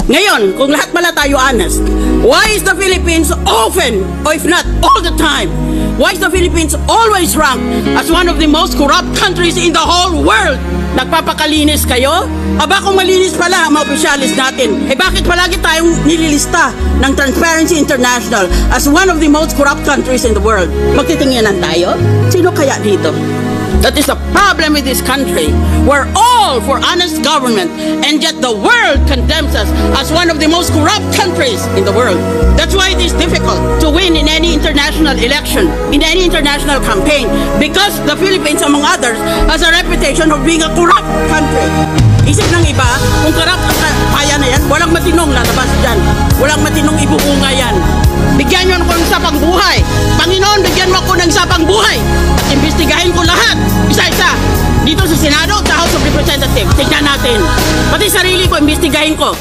Ngayon, kung lahat pala tayo honest, why is the Philippines often, or if not all the time, why is the Philippines always ranked as one of the most corrupt countries in the whole world? Nagpapakalinis kayo? Aba kung malinis pala ang mga opisyalis natin, bakit palagi tayong nililista ng Transparency International as one of the most corrupt countries in the world? Magtitingnan tayo? Sino kaya dito? That is the problem with this country. We're all for honest government, and yet the world condemns us as one of the most corrupt countries in the world. That's why it is difficult to win in any international election, in any international campaign, because the Philippines, among others, has a reputation of being a corrupt country. Isip ng iba, kung corrupt ang kaya na yan, walang matinong lalabas dyan. Walang matinong ibubunga yan. Bigyan nyo ako ng sapang buhay. Panginoon, bigyan mo ako ng sapang buhay. Imbestigahin ko lahat, isa-isa. Dito sa Senado, sa House of Representatives. Tignan natin. Pati sarili ko, imbestigahin ko.